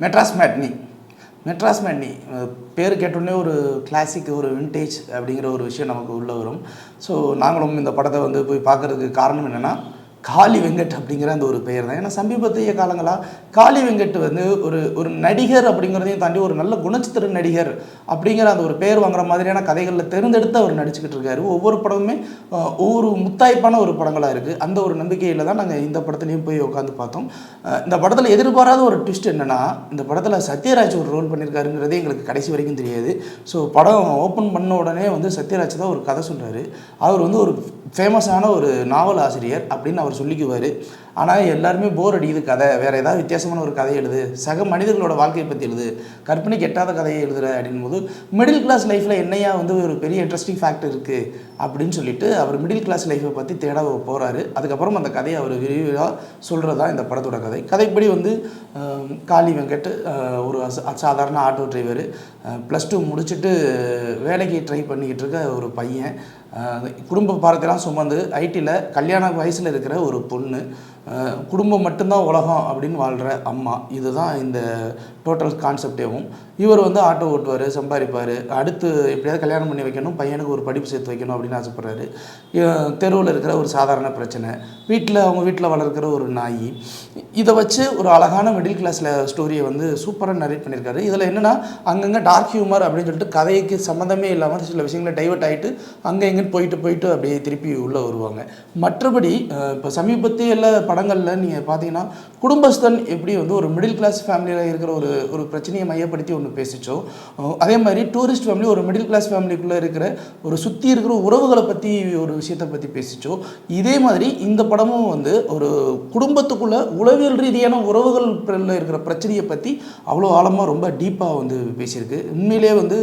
Madras matinee. Madras matinee பேர் கேட்டோடனே ஒரு கிளாசிக், ஒரு வின்டேஜ் அப்படிங்கிற ஒரு விஷயம் நமக்கு உள்ளே வரும். ஸோ நாங்களும் இந்த படத்தை வந்து போய் பார்க்குறதுக்கு காரணம் என்னென்னா, காளி வெங்கட் அப்படிங்கிற அந்த ஒரு பெயர் தான். ஏன்னா சமீபத்திய காலங்களாக காளி வெங்கட் வந்து ஒரு ஒரு நடிகர் அப்படிங்கிறதையும் தாண்டி ஒரு நல்ல குணச்சித்திர நடிகர் அப்படிங்கிற அந்த ஒரு பெயர் வாங்குற மாதிரியான கதைகளில் தேர்ந்தெடுத்து அவர் நடிச்சுக்கிட்டு இருக்காரு. ஒவ்வொரு படமுமே ஒவ்வொரு முத்தாய்ப்பான ஒரு படங்களாக இருக்குது. அந்த ஒரு நம்பிக்கையில் தான் நாங்கள் இந்த படத்துலையும் போய் உட்காந்து பார்த்தோம். இந்த படத்தில் எதிர்பாராத ஒரு ட்விஸ்ட் என்னென்னா, இந்த படத்தில் சத்யராஜ் ஒரு ரோல் பண்ணியிருக்காருங்கிறதே எங்களுக்கு கடைசி வரைக்கும் தெரியாது. ஸோ படம் ஓப்பன் பண்ண உடனே வந்து சத்யராஜ் தான் ஒரு கதை சொல்கிறாரு. அவர் வந்து ஒரு ஃபேமஸான ஒரு நாவல் ஆசிரியர் அப்படின்னு அவர் சொல்லிக்குவார். ஆனால் எல்லாருமே போர் அடிக்குது கதை, வேறு ஏதாவது வித்தியாசமான ஒரு கதையை எழுது, சக மனிதர்களோட வாழ்க்கையை பற்றி எழுது, கற்பனைக்கு எட்டாத கதையை எழுதுகிற அப்படின் போது மிடில் கிளாஸ் லைஃப்பில் என்னையா வந்து ஒரு பெரிய இன்ட்ரெஸ்டிங் ஃபேக்ட் இருக்குது அப்படின்னு சொல்லிட்டு அவர் மிடில் கிளாஸ் லைஃப்பை பற்றி தேட போகிறாரு. அதுக்கப்புறம் அந்த கதையை அவர் விரிவாக சொல்கிறது தான் இந்த படத்தோட கதை. கதைப்படி வந்து காளி வெங்கட் ஒரு சாதாரண ஆட்டோ டிரைவர், +2 முடிச்சுட்டு வேலைக்கு ட்ரை பண்ணிக்கிட்டு இருக்க ஒரு பையன், குடும்ப பாரத்தையெல்லாம் சுமந்து ஐடியில் கல்யாண வயசில் இருக்கிற ஒரு பொண்ணு, குடும்பம் மட்டும்தான் உலகம் அப்படின்னு வாழ்கிற அம்மா. இதுதான் இந்த டோட்டல் கான்செப்டேவும். இவர் வந்து ஆட்டோ ஓட்டுவார், சம்பாதிப்பார், அடுத்து எப்படியாவது கல்யாணம் பண்ணி வைக்கணும், பையனுக்கு ஒரு படிப்பு சேர்த்து வைக்கணும் அப்படின்னு ஆசைப்பட்றாரு. தெருவில் இருக்கிற ஒரு சாதாரண பிரச்சனை, அவங்க வீட்டில் வளர்க்கிற ஒரு நாய், இதை வச்சு ஒரு அழகான மிடில் கிளாஸில் ஸ்டோரியை வந்து சூப்பராக நரேட் பண்ணியிருக்காரு. இதில் என்னென்னா அங்கங்கே டார்க் ஹியூமர் அப்படின்னு சொல்லிட்டு கதைக்கு சம்மந்தமே இல்லாமல் சில விஷயங்களை டைவர்ட் ஆகிட்டு அங்கே எங்கேன்னு போயிட்டு அப்படியே திருப்பி உள்ளே வருவாங்க. மற்றபடி இப்போ சமீபத்திய எல்லா படங்களில் நீங்கள் பார்த்தீங்கன்னா, குடும்பஸ்தன் எப்படி வந்து ஒரு மிடில் கிளாஸ் ஃபேமிலியில் இருக்கிற ஒரு பிரச்சனையை மையப்படுத்தி ஒன்று பேசிச்சோ, அதே மாதிரி டூரிஸ்ட் ஃபேமிலி ஒரு மிடில் கிளாஸ் ஃபேமிலிக்குள்ளே இருக்கிற ஒரு சுற்றி இருக்கிற உறவுகளை பற்றி ஒரு விஷயத்தை பற்றி பேசிச்சோ, இதே மாதிரி இந்த படமும் வந்து ஒரு குடும்பத்துக்குள்ளே உளவியல் ரீதியான உறவுகள் இருக்கிற பிரச்சனையை பற்றி அவ்வளோ ஆழமாக ரொம்ப டீப்பாக வந்து பேசியிருக்கு. உண்மையிலே வந்து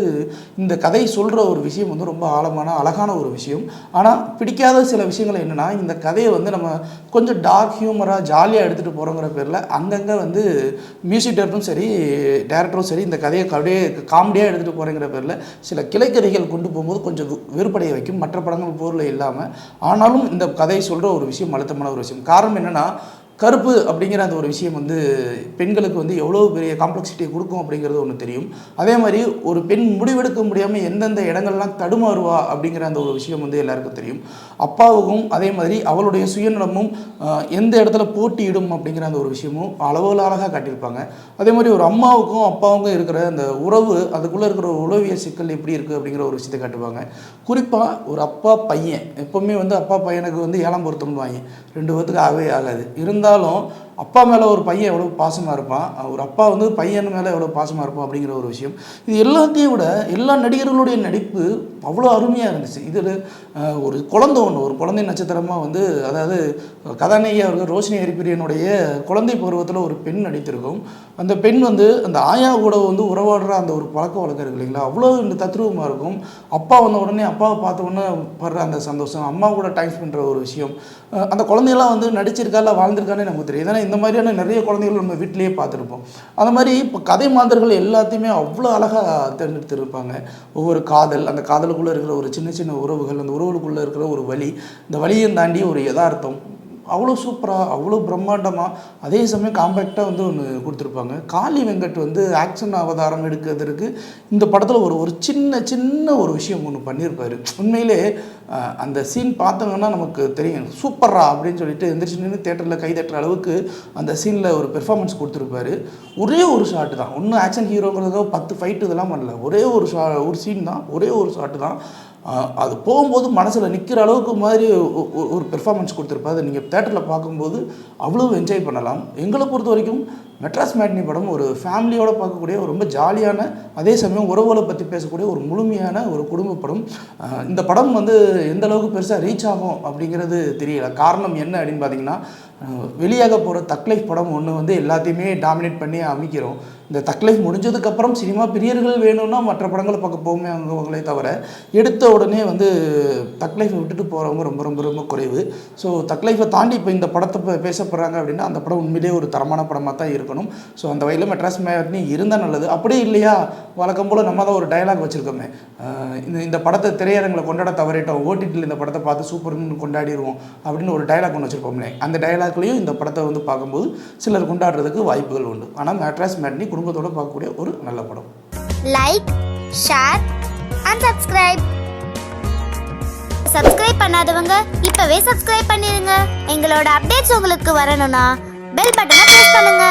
இந்த கதை சொல்கிற ஒரு விஷயம் வந்து ரொம்ப ஆழமான அழகான ஒரு விஷயம். ஆனால் பிடிக்காத சில விஷயங்கள் என்னென்னா, இந்த கதையை வந்து நம்ம கொஞ்சம் டார்க் ஹியூமராக ஜாலியாக எடுத்துகிட்டு போகிறோங்கிற பேரில் அங்கங்கே வந்து மியூசிக் டைரக்டரும் சரி, டேரக்டரும் சரி, இந்த கதையை அப்படியே காமெடியாக எடுத்துகிட்டு போகிறேங்கிற பேரில் சில கிளைக்கதைகள் கொண்டு போகும்போது கொஞ்சம் வெறுப்படைய வைக்கும், மற்ற படங்கள் போரில் இல்லாமல். ஆனாலும் இந்த கதை சொல்கிற ஒரு விஷயம் அழுத்தமான ஒரு விஷயம். காரணம் என்னென்னா, கருப்பு அப்படிங்கிற அந்த ஒரு விஷயம் வந்து பெண்களுக்கு வந்து எவ்வளோ பெரிய காம்ப்ளெக்சிட்டியை கொடுக்கும் அப்படிங்கிறது ஒன்று தெரியும். அதே மாதிரி ஒரு பெண் முடிவெடுக்க முடியாமல் எந்தெந்த இடங்கள்லாம் தடுமாறுவா அப்படிங்கிற அந்த ஒரு விஷயம் வந்து எல்லாருக்கும் தெரியும். அப்பாவுக்கும் அதே மாதிரி அவளுடைய சுயநலமும் எந்த இடத்துல போட்டியிடும் அப்படிங்கிற அந்த ஒரு விஷயமும் அளவில் அழகாக காட்டியிருப்பாங்க. அதே மாதிரி ஒரு அம்மாவுக்கும் அப்பாவுக்கும் இருக்கிற அந்த உறவு, அதுக்குள்ளே இருக்கிற ஒரு உளவியல் சிக்கல் எப்படி இருக்குது அப்படிங்கிற ஒரு விஷயத்தை காட்டுவாங்க. குறிப்பாக ஒரு அப்பா பையன், எப்போவுமே வந்து அப்பா பையனுக்கு வந்து ஏழாம் பொருத்தம்னு வாங்க, 2 பேத்துக்கு ஆகவே ஆகாது. இருந்தாலும் அப்பா மேலே ஒரு பையன் எவ்வளோ பாசமாக இருப்பான், ஒரு அப்பா வந்து பையன் மேலே எவ்வளோ பாசமாக இருப்பான் அப்படிங்கிற ஒரு விஷயம். இது எல்லாத்தையும் விட எல்லா நடிகர்களுடைய நடிப்பு அவ்வளோ அருமையாக இருந்துச்சு. இதில் ஒரு குழந்தை நட்சத்திரமாக வந்து, அதாவது கதாநாயகி அவர்கள் ரோஷினி ஹரிப்பிரியனுடைய குழந்தை பருவத்தில் ஒரு பெண் நடித்திருக்கும். அந்த பெண் வந்து அந்த ஆயா கூட வந்து உறவாடுற அந்த ஒரு பழக்க வழக்கம் இருக்கு இல்லைங்களா, அவ்வளோ இந்த தத்ரூபமாக இருக்கும். அப்பா வந்த உடனே அப்பாவை பார்த்த உடனே படுற அந்த சந்தோஷம், அம்மா கூட டைம் பண்ணுற ஒரு விஷயம், அந்த குழந்தையெல்லாம் வந்து நடிச்சிருக்கா இல்லை வாழ்ந்திருக்கானே நமக்கு தெரியும். ஏன்னா இந்த மாதிரியான நிறைய குழந்தைகள் நம்ம வீட்டிலேயே பார்த்துருப்போம். அந்த மாதிரி இப்போ கதை மாந்தர்கள் எல்லாத்தையுமே அவ்வளோ அழகாக தேர்ந்தெடுத்துருப்பாங்க. ஒவ்வொரு காதல், அந்த காதலுக்குள்ளே இருக்கிற ஒரு சின்ன சின்ன உறவுகள், அந்த உறவுகளுக்குள்ளே இருக்கிற ஒரு வலி, இந்த வலியை தாண்டி ஒரு யதார்த்தம், அவ்வளோ சூப்பராக, அவ்வளோ பிரம்மாண்டமாக, அதே சமயம் காம்பேக்டாக வந்து ஒன்று கொடுத்துருப்பாங்க. காளி வெங்கட் வந்து ஆக்ஷன் அவதாரம் எடுக்கிறதுக்கு இந்த படத்தில் ஒரு சின்ன ஒரு விஷயம் ஒன்று பண்ணியிருப்பார். உண்மையிலே அந்த சீன் பார்த்தோங்கன்னா நமக்கு தெரியும், சூப்பரா அப்படின்னு சொல்லிட்டு எந்திரிச்சு நின்று தேட்டரில் கை தட்டுற அளவுக்கு அந்த சீனில் ஒரு பெர்ஃபார்மன்ஸ் கொடுத்துருப்பாரு. ஒரே ஒரு ஷாட்டு தான், ஒன்றும் ஆக்ஷன் ஹீரோங்கிறதுக்காக 10 ஃபைட்டு இதெல்லாம் பண்ணல, ஒரே ஒரு சீன் தான், ஒரே ஒரு ஷாட்டு தான். அது போகும்போது மனசில் நிற்கிற அளவுக்கு மாதிரி ஒரு பெர்ஃபார்மன்ஸ் கொடுத்துருப்பா. அதை நீங்கள் தேட்டரில் பார்க்கும்போது அவ்வளோ என்ஜாய் பண்ணலாம். எங்களை பொறுத்த வரைக்கும் மெட்ராஸ் மேட்னி படம் ஒரு ஃபேமிலியோடு பார்க்கக்கூடிய ஒரு ரொம்ப ஜாலியான, அதே சமயம் உறவுகளை பற்றி பேசக்கூடிய ஒரு முழுமையான ஒரு குடும்ப படம். இந்த படம் வந்து எந்த அளவுக்கு பெருசாக ரீச் ஆகும் அப்படிங்கிறது தெரியல. காரணம் என்ன அப்படின்னு பார்த்தீங்கன்னா, வெளியாக போகிற தக்லைஃப் படம் ஒன்று வந்து எல்லாத்தையுமே டாமினேட் பண்ணி அமைக்கிறோம். இந்த தக்லைஃப் முடிஞ்சதுக்கப்புறம் சினிமா பிரியர்கள் வேணும்னா மற்ற படங்களை பார்க்க போகுமே அவங்களே தவிர, எடுத்த உடனே வந்து தக்லைஃபை விட்டுட்டு போகிறவங்க ரொம்ப ரொம்ப ரொம்ப குறைவு. ஸோ தக்லைஃபை தாண்டி இப்போ இந்த படத்தை பேசப்படுறாங்க அப்படின்னா அந்த படம் உண்மையிலே ஒரு தரமான படமாக தான் இருக்கும். இருக்கணும். ஸோ அந்த வகையில் மெட்ராஸ் மேட்னி இருந்தால் நல்லது. அப்படியே இல்லையா, வழக்கம் போல் நம்ம தான் ஒரு டயலாக் வச்சுருக்கோமே, இந்த படத்தை திரையரங்களை கொண்டாட தவறிட்டோம், ஓடிடியில் இந்த படத்தை பார்த்து சூப்பர்னு கொண்டாடிடுவோம் அப்படின்னு ஒரு டயலாக் ஒன்று வச்சுருப்போம்லே. அந்த டயலாக்லேயும் இந்த படத்தை வந்து பார்க்கும்போது சிலர் கொண்டாடுறதுக்கு வாய்ப்புகள் உண்டு. ஆனால் மெட்ராஸ் மேட்னி குடும்பத்தோடு பார்க்கக்கூடிய ஒரு நல்ல படம். லைக், ஷேர் அண்ட் சப்ஸ்கிரைப் பண்ணாதவங்க இப்பவே சப்ஸ்கிரைப் பண்ணிருங்க. எங்களோட அப்டேட்ஸ் உங்களுக்கு வரணும்னா பெல் பட்டனை பிரஸ் பண்ணுங்க.